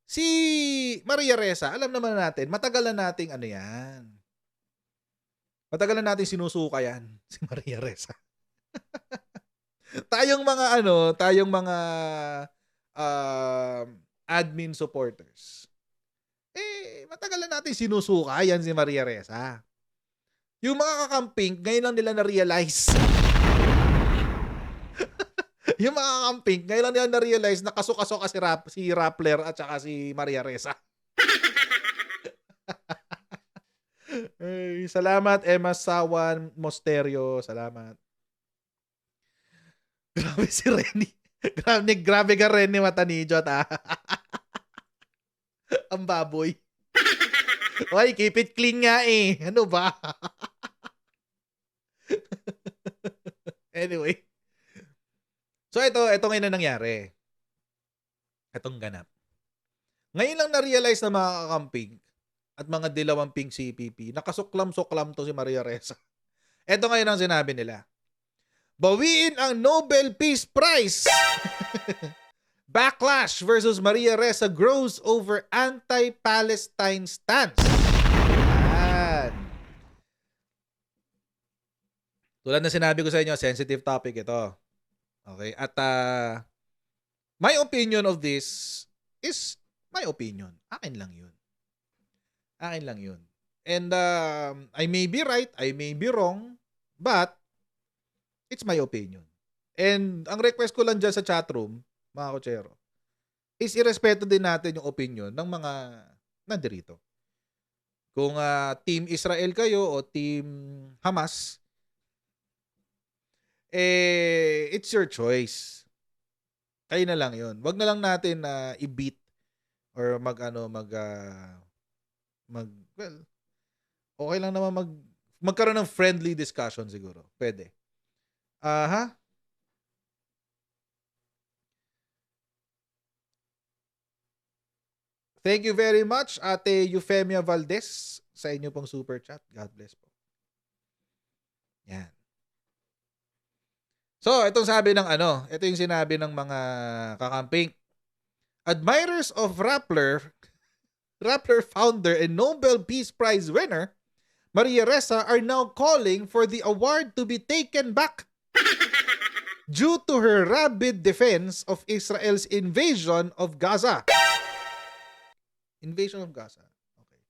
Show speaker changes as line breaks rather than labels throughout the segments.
Si Maria Ressa, alam naman natin, matagal na nating ano yan. Matagal na nating sinusuka yan, si Maria Ressa. tayong mga admin supporters. Matagal na natin sinusuka yan si Maria Ressa. Yung mga kakampink, ngayon lang nila na-realize. Yung mga kakampink, ngayon lang nila na-realize na kaso-kaso si Rappler at saka si Maria Ressa. Salamat, Emma Sawan Mosterio. Salamat. Grabe si Renny. Grabe ka, Renny Matanijot, ah. Ang baboy. Oy, keep it clean nga eh. Ano ba? Anyway. So ito ngayon na nangyari. Itong ganap. Ngayon lang na-realize na mga kakamping at mga dilawang pink CPP, nakasuklam-suklam to si Maria Ressa. Ito ngayon ang sinabi nila. Bawiin ang Nobel Peace Prize! Backlash versus Maria Ressa grows over anti-Palestine stance. Yan. Tulad na sinabi ko sa inyo, sensitive topic ito. Okay? At my opinion of this is my opinion. Akin lang yun. And I may be right, I may be wrong, but it's my opinion. And ang request ko lang dyan sa chatroom, mga kotsero, is irespeto din natin yung opinion ng mga nandirito. Kung Team Israel kayo o Team Hamas, it's your choice. Kayo na lang yun. Wag na lang natin i-beat or okay lang naman magkaroon ng friendly discussion siguro. Pwede. Thank you very much, Ate Eufemia Valdez, sa inyo pong super chat. God bless po. Yan. So, itong sabi ng ito yung sinabi ng mga kakamping. Admirers of Rappler founder and Nobel Peace Prize winner, Maria Ressa, are now calling for the award to be taken back due to her rabid defense of Israel's invasion of Gaza. Invasion of Gaza. Okay.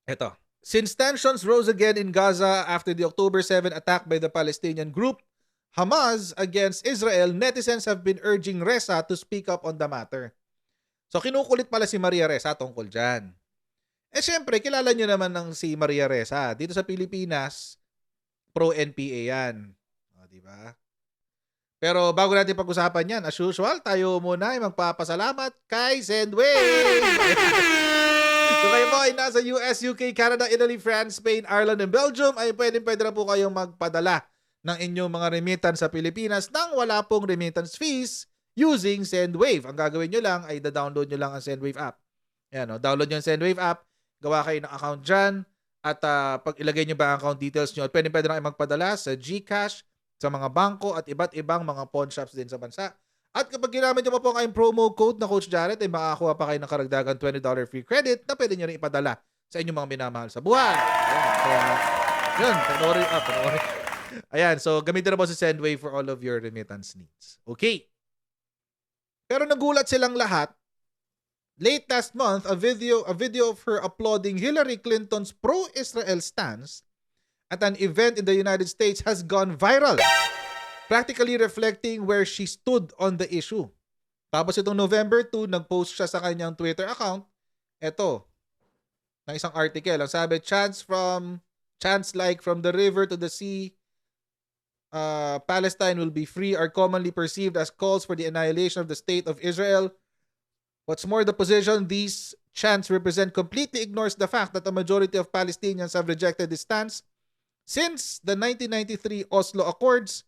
Ito. Since tensions rose again in Gaza after the October 7 attack by the Palestinian group Hamas against Israel, netizens have been urging Ressa to speak up on the matter. So kinukulit pala si Maria Ressa tungkol dyan. Syempre, kilala nyo naman ng si Maria Ressa. Dito sa Pilipinas, pro-NPA yan. Diba? Pero bago natin pag-usapan yan, as usual, tayo muna ay magpapasalamat kay Sendwave! So kayo po ay nasa US, UK, Canada, Italy, France, Spain, Ireland, and Belgium, ay pwede na po kayong magpadala ng inyong mga remittance sa Pilipinas nang wala pong remittance fees using Sendwave. Ang gagawin nyo lang ay da-download nyo lang ang Sendwave app. Ayan, download nyo ang Sendwave app, gawa kayo ng account dyan, at pag ilagay nyo ba ang account details nyo, pwede na kayo magpadala sa GCash, sa mga bangko, at iba't ibang mga pawn shops din sa bansa. At kapag ginamit nyo pa po ang kayong promo code na Coach Jarret, ay makakakuha pa kayo ng karagdagang $20 free credit na pwede nyo rin ipadala sa inyong mga minamahal sa buhay. Ayan, panoorin. Ayan, so gamitin na po si Sendwave for all of your remittance needs. Okay. Pero nagulat silang lahat. Late last month, a video of her applauding Hillary Clinton's pro-Israel stance at an event in the United States has gone viral, practically reflecting where she stood on the issue. Tapos itong November 2, nag-post siya sa kanyang Twitter account. Ito, ng isang article. Ang sabi, chants like from the river to the sea, Palestine will be free are commonly perceived as calls for the annihilation of the state of Israel. What's more, the position these chants represent completely ignores the fact that the majority of Palestinians have rejected this stance since the 1993 Oslo Accords,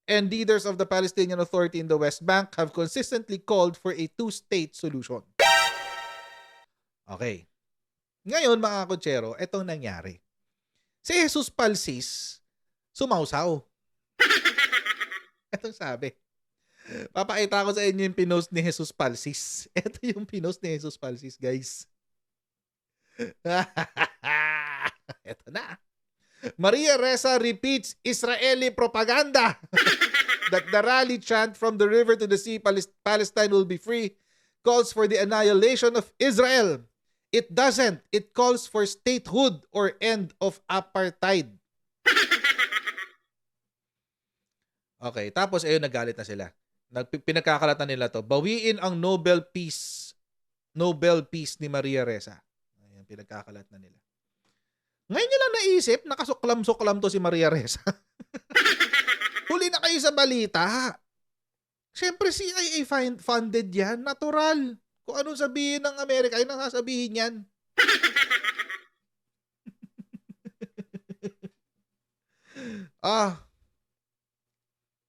and leaders of the Palestinian Authority in the West Bank have consistently called for a two-state solution. Okay. Ngayon, mga kotsero, etong nangyari. Si Jesus Palsis, sumausaw. Etong sabi. Papakita ko sa inyo yung pinost ni Jesus Palsis. Ito yung pinost ni Jesus Palsis, guys. Ito na. Maria Ressa repeats Israeli propaganda that the rally chant from the river to the sea, Palestine will be free, calls for the annihilation of Israel. It doesn't. It calls for statehood or end of apartheid. Okay, tapos ayun, nagalit na sila. Pinagkakalatan nila to. Bawiin ang Nobel Peace ni Maria Ressa. Ayan, pinagkakalat na nila. Ngayon nyo lang naisip, nakasuklam-suklam to si Maria Ressa. Huli na kayo sa balita. Siyempre CIA funded yan. Natural. Kung anong sabihin ng Amerika, ay nasasabihin yan.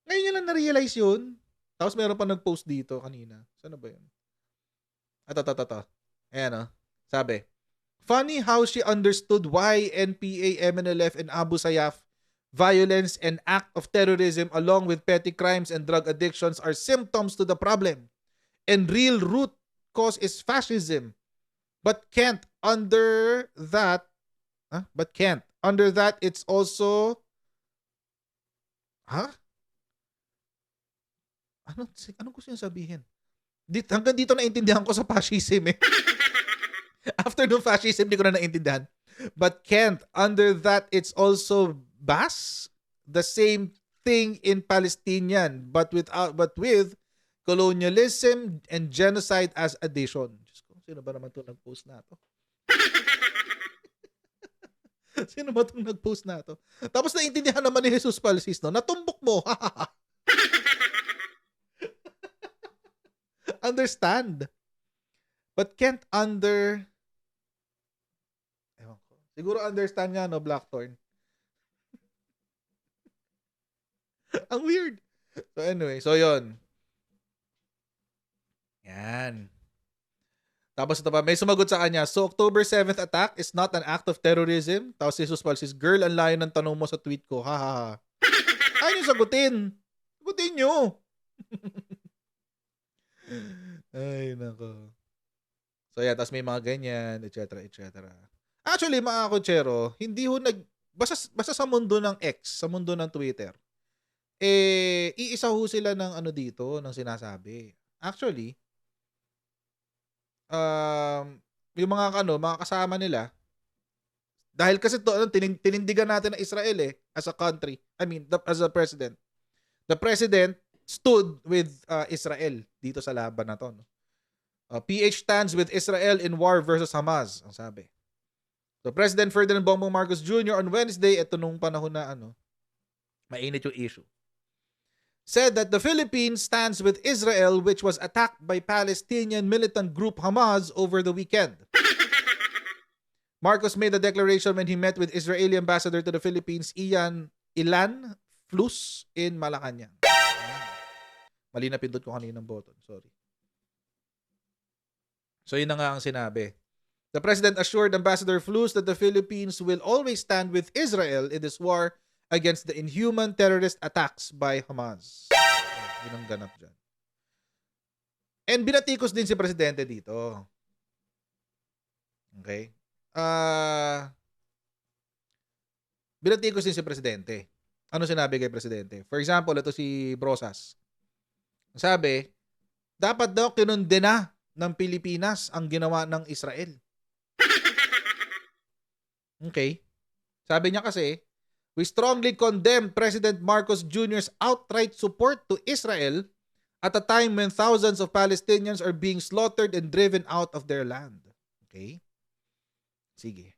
Ngayon nyo lang na-realize yun. Tapos meron pa nag-post dito kanina. Saan ba yun? Ito. Ayan o. Sabi, funny how she understood why NPA, MNLF, and Abu Sayyaf violence and act of terrorism along with petty crimes and drug addictions are symptoms to the problem. And real root cause is fascism. But can't under that it's also Anong gusto niya sabihin? Hanggang dito naintindihan ko sa fascism eh. After no fascism, di ko na naintindihan. But can't under that it's also the same thing in Palestinian, but with colonialism and genocide as addition. Diyos ko, sino ba naman 'to nag-post na to? Sino ba 'tong nag-post na to? Tapos naintindihan naman ni Jesus Palsis, no? Natumbok mo. Understand. But can't ewan ko. Siguro understand nga, no, Blackthorn. Ang weird. So anyway, so yon. Yan. Tapos ito pa, may sumagot sa kanya, so October 7th attack is not an act of terrorism? Tapos si Jesus Palsis, girl, ang layo ng tanong mo sa tweet ko. Ha. Ayaw nyo sagutin. Sagutin nyo. Ay, nako. So yeah, tapos may mga ganyan, etc. Actually, mga kutsero, hindi ho basta sa mundo ng X, sa mundo ng Twitter, iisa ho sila ng dito, ng sinasabi. Actually, yung mga kasama nila, dahil kasi tinindigan natin ng Israel as a country. I mean, as a president. The president stood with Israel dito sa laban na to. No? PH stands with Israel in war versus Hamas, ang sabi. So President Ferdinand Bongbong Marcos Jr. on Wednesday, ito nung panahon na mainit yung issue, said that the Philippines stands with Israel, which was attacked by Palestinian militant group Hamas over the weekend. Marcos made the declaration when he met with Israeli ambassador to the Philippines, Ilan Flus, in Malacanang. Mali na pindot ko kaninang button. Sorry. So yun na nga ang sinabi. The president assured Ambassador Flus that the Philippines will always stand with Israel in this war against the inhuman terrorist attacks by Hamas. Yun ang ganap dyan. And binatikos din si presidente dito. Okay? Binatikos din si presidente. Ano sinabi kay presidente? For example, ito si Brosas. Sabi, dapat daw kinundena ng Pilipinas ang ginawa ng Israel. Okay. Sabi niya kasi, we strongly condemn President Marcos Jr.'s outright support to Israel at a time when thousands of Palestinians are being slaughtered and driven out of their land. Okay? Sige.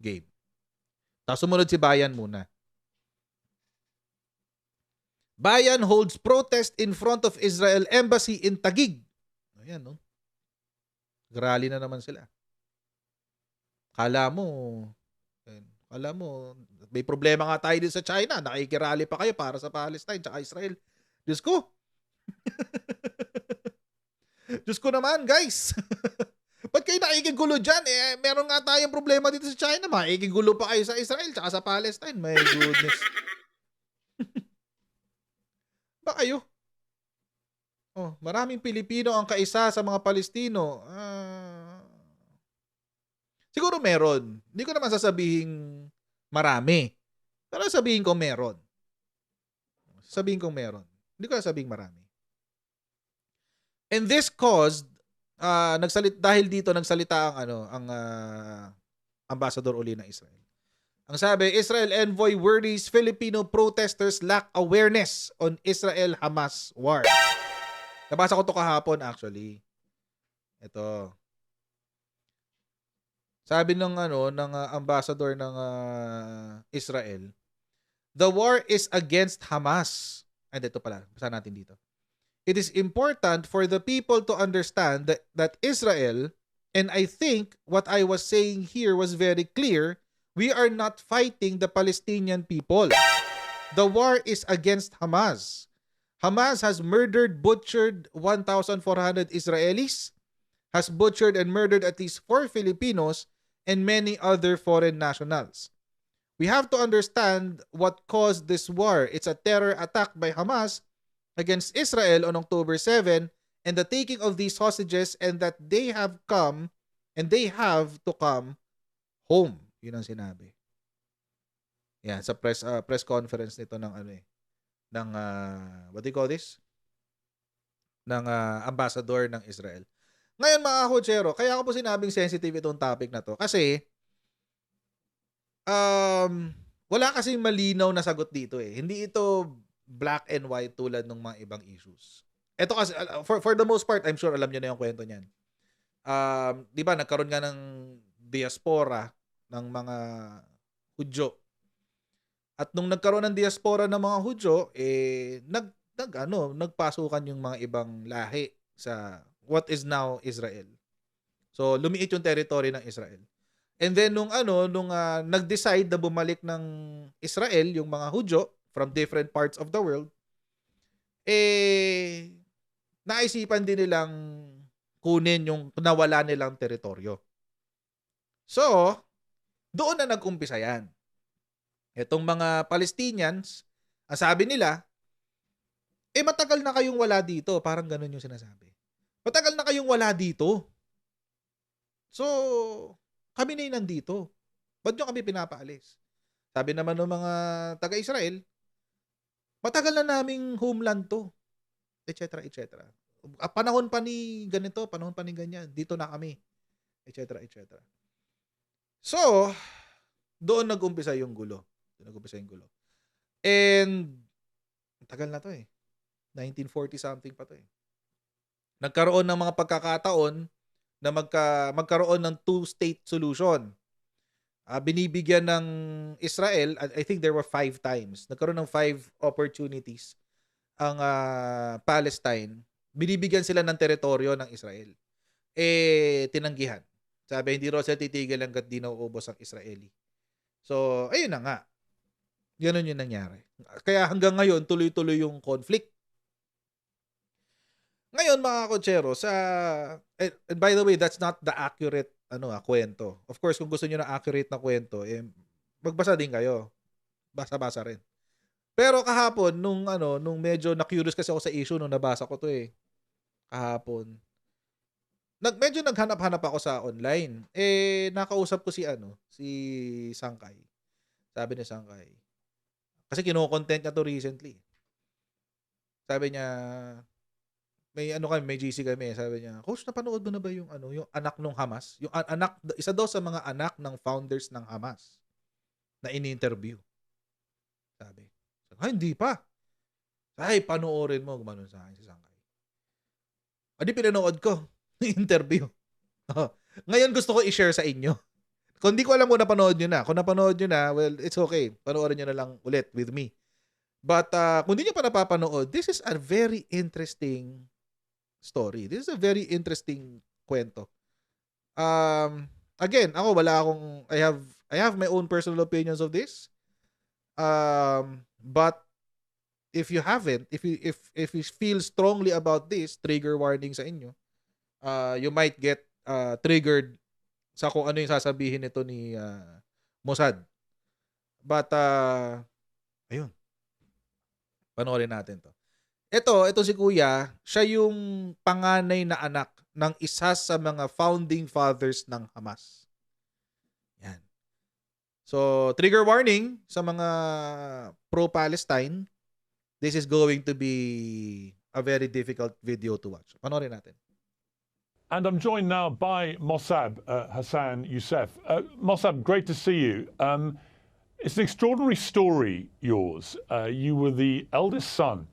Game. Tapos sumunod si Bayan muna. Bayan holds protest in front of Israel Embassy in Taguig. Ayan, no? Rally na naman sila. Kala mo, may problema nga tayo din sa China. Nakikirally pa kayo para sa Palestine tsaka Israel. Diyos ko. Diyos ko naman, guys. Ba't kayo nakikigulo dyan? Meron nga tayong problema dito sa China. Makikigulo pa kayo sa Israel tsaka sa Palestine. My goodness. Pa kayo? Oh, maraming Pilipino ang kaisa sa mga Palestino. Siguro meron. Hindi ko naman sasabihing marami. Pero sabihin ko meron. Sabihin ko meron. Hindi ko sasabihin marami. And this caused dahil dito nagsalita ang ambassador uli ng Israel. Ang sabi, Israel envoy worries Filipino protesters lack awareness on Israel-Hamas war. Nabasa ko to kahapon actually. Ito. Sabi ng ambassador ng Israel, the war is against Hamas. And ito pala, basa natin dito. It is important for the people to understand that Israel, and I think what I was saying here was very clear, we are not fighting the Palestinian people. The war is against Hamas. Hamas has butchered 1,400 Israelis, has butchered and murdered at least 4 Filipinos, and many other foreign nationals. We have to understand what caused this war. It's a terror attack by Hamas against Israel on October 7 and the taking of these hostages, and that they have to come home. Yun ang sinabi. Yan, sa press conference nito ng what do you call this? Ng ambassador ng Israel. Ngayon mga Hochero, kaya ako po sinabing sensitive itong topic na to kasi wala kasing malinaw na sagot dito eh. Hindi ito black and white tulad ng mga ibang issues. Ito kasi, for the most part, I'm sure alam niyo na yung kwento niyan. Di ba, nagkaroon nga ng diaspora ng mga Hudyo. At nung nagkaroon ng diaspora ng mga Hudyo, nagpasukan yung mga ibang lahi sa what is now Israel. So, lumiit yung territory ng Israel. And then, nung nag-decide na bumalik ng Israel, yung mga Hudyo, from different parts of the world, naisipan din nilang kunin yung nawala nilang teritoryo. So, doon na nag-umpisa yan. Itong mga Palestinians, ang sabi nila, matagal na kayong wala dito. Parang ganun yung sinasabi. Matagal na kayong wala dito. So, kami na yung nandito. Ba't nyo kami pinapaalis? Sabi naman ng mga taga-Israel, matagal na naming homeland to, etc., etc. Panahon pa ni ganito, panahon pa ni ganyan, dito na kami, etc., etc. So, doon nag-umpisa yung gulo. And, tagal na to eh. 1940 something pa to eh. Nagkaroon ng mga pagkakataon na magkaroon ng two-state solution. Binibigyan ng Israel, I think there were 5 times. Nagkaroon ng 5 opportunities ang Palestine. Binibigyan sila ng teritoryo ng Israel. Tinanggihan. Sabi, hindi raw sila titigil hanggat di nauubos ang Israeli. So, ayun na nga. Ganun yung nangyari. Kaya hanggang ngayon, tuloy-tuloy yung conflict. Ngayon, mga kotsero, and by the way, that's not the accurate kwento. Of course, kung gusto niyo na accurate na kwento, magbasa din kayo. Basa-basa rin. Pero kahapon, nung medyo na-curious kasi ako sa issue nung nabasa ko to eh. Kahapon. Medyo naghanap-hanap ako sa online. Nakausap ko si Sangkay. Sabi ni Sangkay. Kasi kino-content niya to recently. Sabi niya, may GC kami, sabi niya, Coach, napanood mo na ba yung anak ng Hamas? Yung isa daw sa mga anak ng founders ng Hamas na in-interview. Sabi. Hindi pa. Ay, panoorin mo, gumanon sa akin si Sangkay. Adi pinanood ko, interview. Ngayon gusto ko i-share sa inyo. Kung di ko alam kung napanood nyo na. Kung napanood nyo na, well, it's okay. Panoorin nyo na lang ulit with me. But kung di nyo pa napapanood, this is a very interesting story. This is a very interesting kwento. Again, ako I have my own personal opinions of this. But if you haven't, if you feel strongly about this, trigger warning sa inyo. You might get triggered sa kung ano yung sasabihin nito ni Mossad. But ayun. Panoorin natin to. ito si Kuya, siya yung panganay na anak ng isa sa mga founding fathers ng Hamas. Yan. So, trigger warning sa mga pro-Palestine. This is going to be a very difficult video to watch. Panoorin natin.
And I'm joined now by Mossab Hassan Youssef. Mossab, great to see you. It's an extraordinary story, yours. You were the eldest son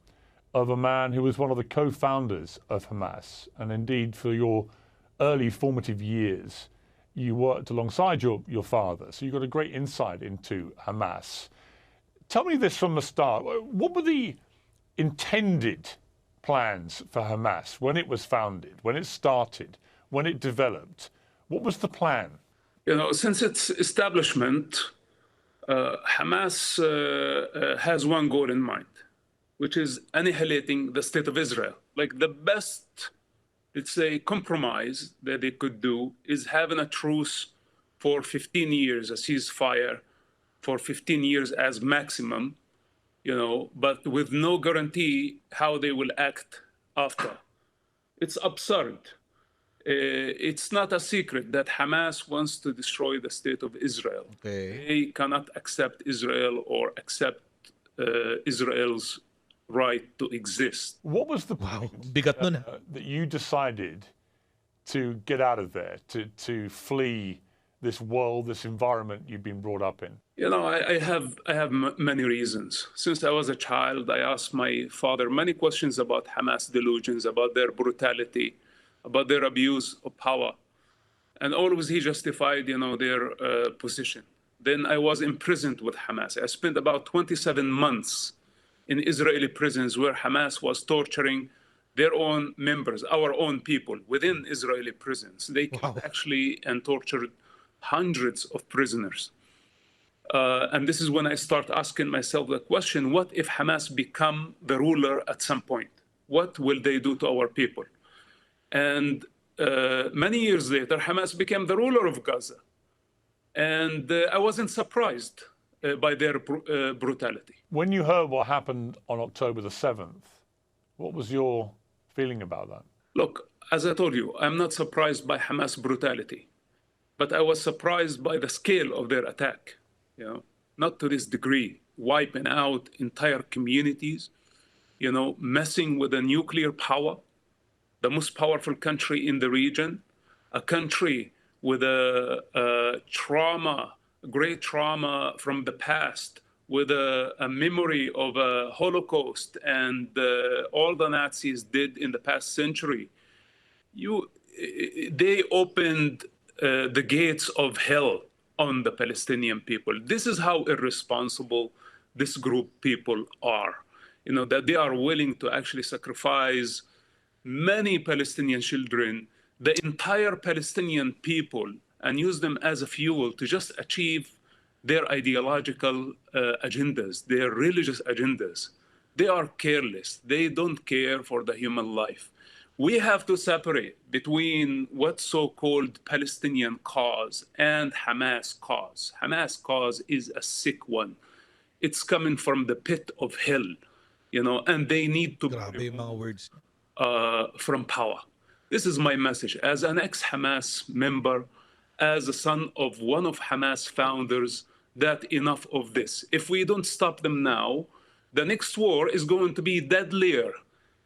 of a man who was one of the co-founders of Hamas. And indeed, for your early formative years, you worked alongside your father. So you got a great insight into Hamas. Tell me this from the start. What were the intended plans for Hamas when it was founded, when it started, when it developed? What was the plan?
You know, since its establishment, Hamas has one goal in mind, which is annihilating the state of Israel. Like the best, let's say, compromise that they could do is having a truce for 15 years, a ceasefire for 15 years as maximum, you know, but with no guarantee how they will act after. It's absurd. It's not a secret that Hamas wants to destroy the state of Israel.
Okay.
They cannot accept Israel or accept Israel's right to exist.
What was the point
bigat nun.
that you decided to get out of there, to flee this world, this environment you've been brought up in?
You know, I have many reasons. Since I was a child, I asked my father many questions about Hamas delusions, about their brutality, about their abuse of power. And always he justified, you know, their position. Then I was imprisoned with Hamas. I spent about 27 months in Israeli prisons where Hamas was torturing their own members, our own people, within Israeli prisons. They killed actually and tortured hundreds of prisoners. And this is when I start asking myself the question, what if Hamas become the ruler at some point? What will they do to our people? And many years later, Hamas became the ruler of Gaza. And I wasn't surprised by their brutality.
When you heard what happened on October the 7th, what was your feeling about that?
Look, as I told you, I'm not surprised by Hamas brutality, but I was surprised by the scale of their attack. You know, not to this degree, wiping out entire communities, you know, messing with a nuclear power, the most powerful country in the region, a country with a trauma, great trauma from the past, with a memory of a Holocaust and all the Nazis did in the past century. They opened the gates of hell on the Palestinian people. This is how irresponsible this group people are. You know, that they are willing to actually sacrifice many Palestinian children, the entire Palestinian people, and use them as a fuel to just achieve their ideological agendas, their religious agendas. They are careless. They don't care for the human life. We have to separate between what's so-called Palestinian cause and Hamas cause. Hamas cause is a sick one. It's coming from the pit of hell, you know, and they need to
Grabe yung mga words.
From power. This is my message. As an ex-Hamas member, as a son of one of Hamas founders, that enough of this. If we don't stop them now, the next war is going to be deadlier.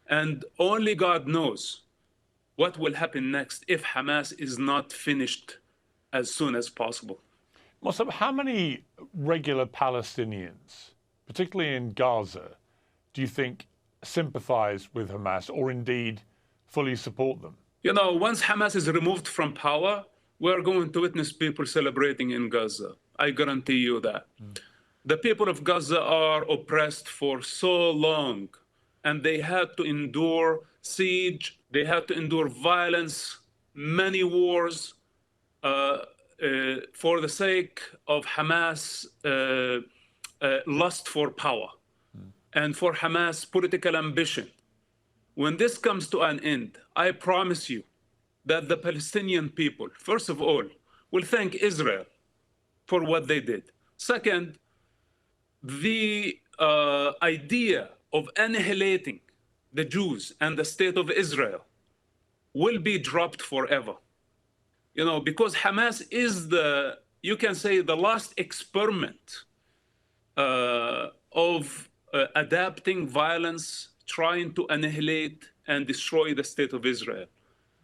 And only God knows what will happen next if Hamas is not finished as soon as possible.
Mossab, how many regular Palestinians, particularly in Gaza, do you think sympathize with Hamas or indeed fully support them?
You know, once Hamas is removed from power, we're going to witness people celebrating in Gaza. I guarantee you that. The people of Gaza are oppressed for so long, and they had to endure siege, they had to endure violence, many wars for the sake of Hamas' lust for power and for Hamas' political ambition. When this comes to an end, I promise you that the Palestinian people, first of all, will thank Israel for what they did. Second, the idea of annihilating the Jews and the state of Israel will be dropped forever. You know, because Hamas is you can say, the last experiment of adapting violence, trying to annihilate and destroy the state of Israel.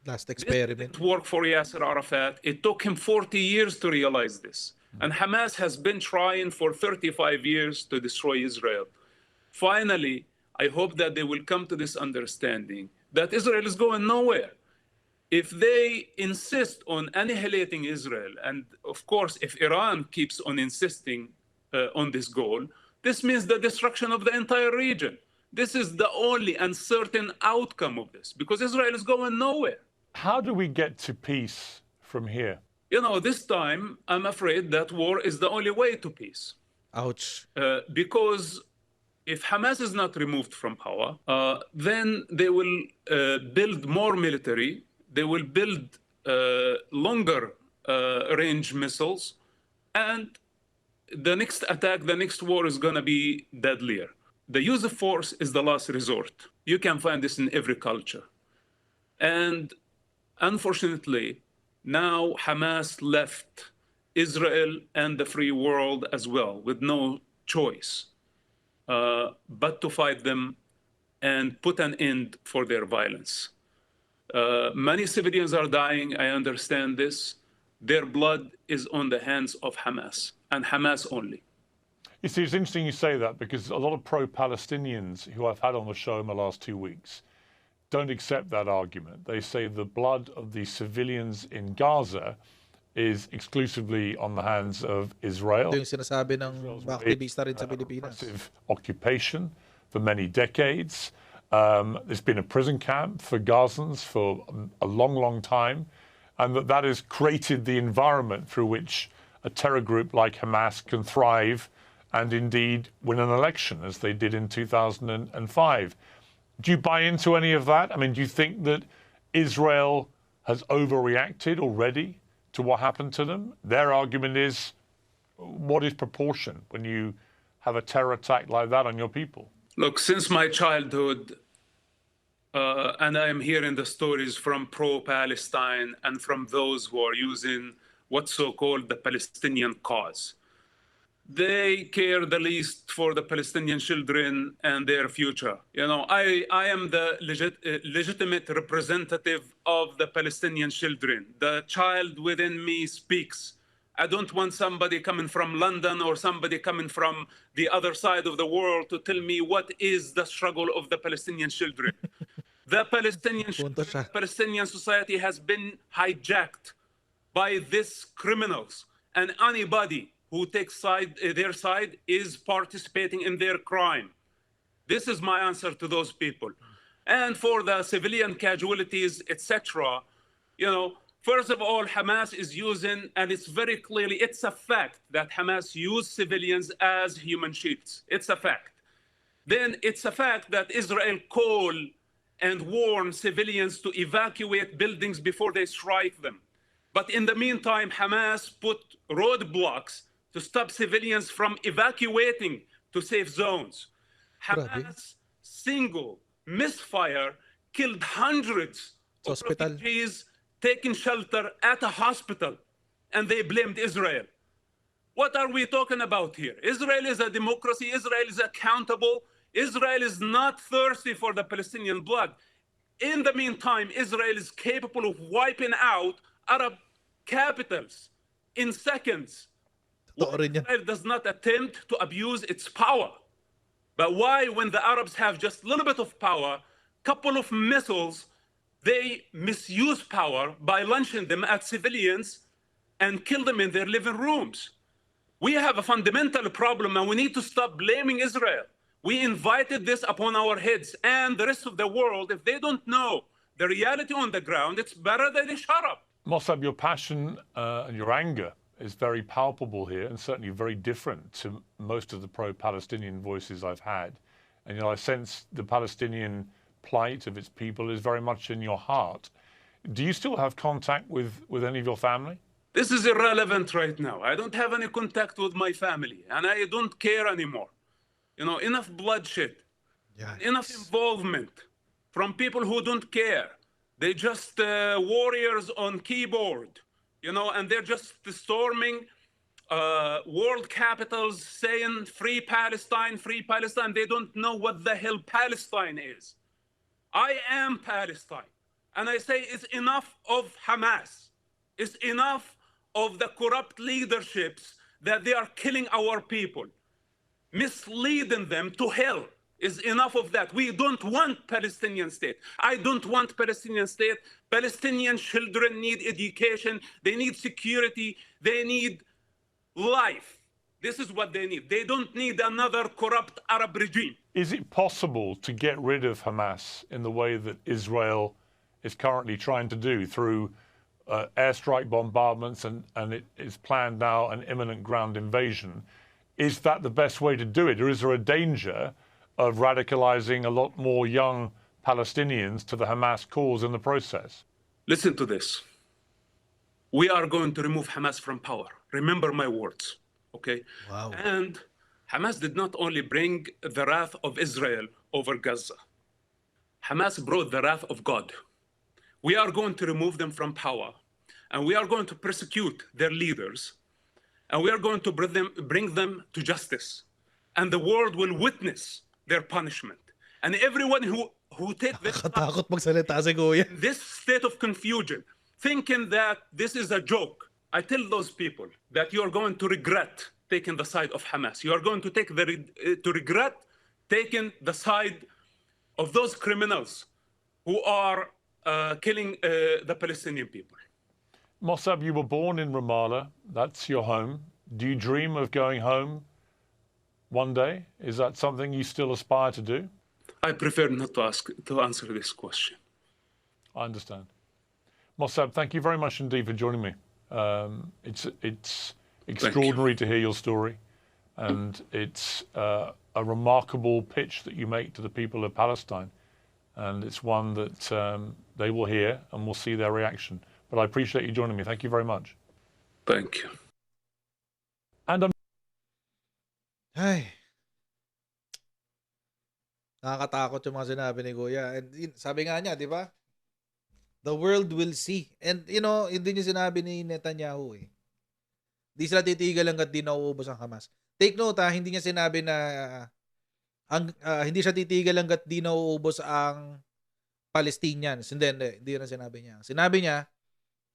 Last experiment.
It worked for Yasser Arafat. It took him 40 years to realize this. And Hamas has been trying for 35 years to destroy Israel. Finally, I hope that they will come to this understanding that Israel is going nowhere. If they insist on annihilating Israel, and of course, if Iran keeps on insisting on this goal, this means the destruction of the entire region. This is the only uncertain outcome of this, because Israel is going nowhere.
How do we get to peace from here?
You know, this time, I'm afraid that war is the only way to peace.
Ouch.
Because if Hamas is not removed from power, then they will build more military. They will build longer range missiles. And the next attack, the next war is going to be deadlier. The use of force is the last resort. You can find this in every culture. And unfortunately, now Hamas left Israel and the free world as well with no choice but to fight them and put an end for their violence. Many civilians are dying, I understand this. Their blood is on the hands of Hamas, and Hamas only.
You see, it's interesting you say that, because a lot of pro-Palestinians who I've had on the show in the last 2 weeks don't accept that argument. They say the blood of the civilians in Gaza is exclusively on the hands of Israel.
Ito yung sinasabi ng mga aktivista rin sa Pilipinas.
Oppressive occupation for many decades. There's been a prison camp for Gazans for a long, long time, and that has created the environment through which a terror group like Hamas can thrive and indeed win an election, as they did in 2005. Do you buy into any of that? I mean, do you think that Israel has overreacted already to what happened to them? Their argument is, what is proportion when you have a terror attack like that on your people?
Look, since my childhood, and I am hearing the stories from pro-Palestine and from those who are using what's so-called the Palestinian cause. They care the least for the Palestinian children and their future. You know, I am the legitimate representative of the Palestinian children. The child within me speaks. I don't want somebody coming from London or somebody coming from the other side of the world to tell me what is the struggle of the Palestinian children. The Palestinian society has been hijacked by these criminals, and anybody who takes their side is participating in their crime. This is my answer to those people. And for the civilian casualties, etc., you know, first of all, Hamas is using, and it's very clearly, it's a fact that Hamas used civilians as human shields. It's a fact. Then it's a fact that Israel called and warned civilians to evacuate buildings before they strike them. But in the meantime, Hamas put roadblocks to stop civilians from evacuating to safe zones. Hamas' single misfire killed hundreds of refugees taking shelter at a hospital, and they blamed Israel. What are we talking about here? Israel is a democracy. Israel is accountable. Israel is not thirsty for the Palestinian blood. In the meantime, Israel is capable of wiping out Arab capitals in seconds. Israel does not attempt to abuse its power. But why, when the Arabs have just a little bit of power, couple of missiles, they misuse power by launching them at civilians and kill them in their living rooms? We have a fundamental problem, and we need to stop blaming Israel. We invited this upon our heads, and the rest of the world, if they don't know the reality on the ground, it's better that they shut up.
Mossab, your passion and your anger is very palpable here, and certainly very different to most of the pro-Palestinian voices I've had. And, you know, I sense the Palestinian plight of its people is very much in your heart. Do you still have contact with any of your family?
This is irrelevant right now. I don't have any contact with my family, and I don't care anymore. You know, enough bloodshed, enough involvement from people who don't care. They just warriors on keyboard, you know, and they're just storming world capitals saying free Palestine, free Palestine. They don't know what the hell Palestine is. I am Palestine. And I say it's enough of Hamas. It's enough of the corrupt leaderships that they are killing our people, misleading them to hell. Is enough of that. We don't want Palestinian state. I don't want Palestinian state. Palestinian children need education. They need security. They need life. This is what they need. They don't need another corrupt Arab regime.
Is it possible to get rid of Hamas in the way that Israel is currently trying to do through airstrike bombardments and it is planned now an imminent ground invasion? Is that the best way to do it? Or is there a danger of radicalizing a lot more young Palestinians to the Hamas cause in the process?
Listen to this. We are going to remove Hamas from power. Remember my words, okay?
Wow.
And Hamas did not only bring the wrath of Israel over Gaza. Hamas brought the wrath of God. We are going to remove them from power, and we are going to persecute their leaders, and we are going to bring them to justice. And the world will witness their punishment. And everyone who take this
Nakatakot magsalita si Kuya.
this state of confusion, thinking that this is a joke, I tell those people that you are going to regret taking the side of Hamas. You are going to regret taking the side of those criminals who are killing the Palestinian people.
Mossab, you were born in Ramallah. That's your home. Do you dream of going home one day? Is that something you still aspire to do?
I prefer not to answer this question.
I understand. Mossab, thank you very much indeed for joining me. It's extraordinary to hear your story, and it's a remarkable pitch that you make to the people of Palestine, and it's one that they will hear and will see their reaction. But I appreciate you joining me. Thank you very much.
Thank you.
And I'm
Ay. Nakakatakot yung mga sinabi ni Kuya. And sabi nga niya, di ba? The world will see. And you know, hindi niya sinabi ni Netanyahu eh. Di sila titigil hanggat di nauubos ang Hamas. Take note ha, hindi niya sinabi na hindi siya titigil hanggat di nauubos ang Palestinians. Hindi na sinabi niya. Sinabi niya,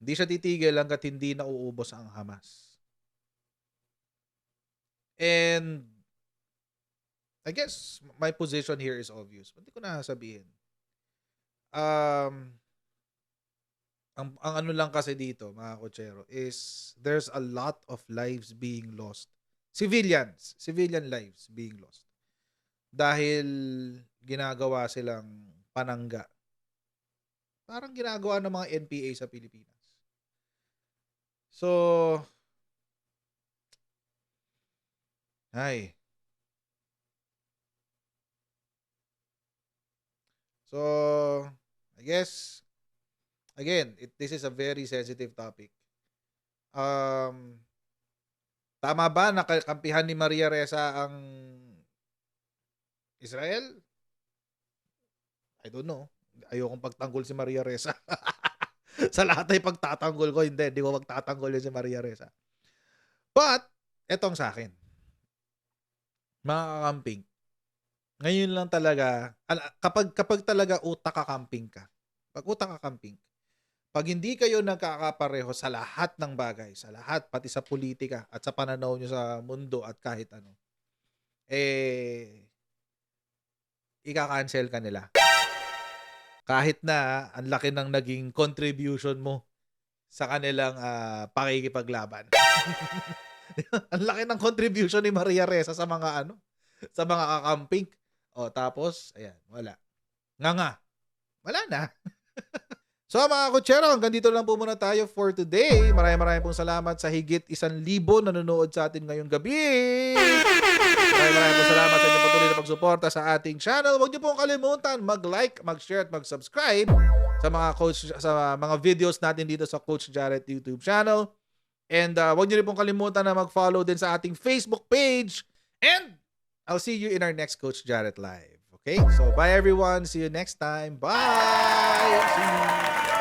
hindi siya titigil hanggat hindi nauubos ang Hamas. And I guess my position here is obvious. Hindi ko na sabihin. Ang ano lang kasi dito, mga kotsero, is there's a lot of lives being lost. Civilian lives being lost. Dahil ginagawa silang panangga. Parang ginagawa ng mga NPA sa Pilipinas. So, ay. So, I guess, again, this is a very sensitive topic. Tama ba na kampihan ni Maria Ressa ang Israel? I don't know. Ayokong pagtanggol si Maria Ressa. Sa lahat ay pagtatanggol ko, hindi ko magtatanggol yun si Maria Ressa. But, etong sa akin. Mga kakamping, ngayon lang talaga, kapag talaga utak kakamping ka, pag hindi kayo nagkakapareho sa lahat ng bagay, sa lahat, pati sa politika at sa pananaw nyo sa mundo at kahit ano, ika-cancel ka nila. Kahit na ang laki ng naging contribution mo sa kanilang pakikipaglaban. Ang laki ng contribution ni Maria Ressa sa mga sa mga kakamping. O tapos, ayan, wala. Wala na. So mga kutsero, hanggang dito lang po muna tayo for today. Maraming pong salamat sa higit 1,000 nanonood sa atin ngayong gabi. Maraming pong salamat sa inyong patuloy na pagsuporta sa ating channel. Huwag niyo pong kalimutan mag-like, mag-share at mag-subscribe sa mga videos natin dito sa Coach Jarret YouTube channel. And huwag niyo rin pong kalimutan na mag-follow din sa ating Facebook page. And I'll see you in our next Coach Jarret Live. Okay, so bye everyone. See you next time. Bye! See you.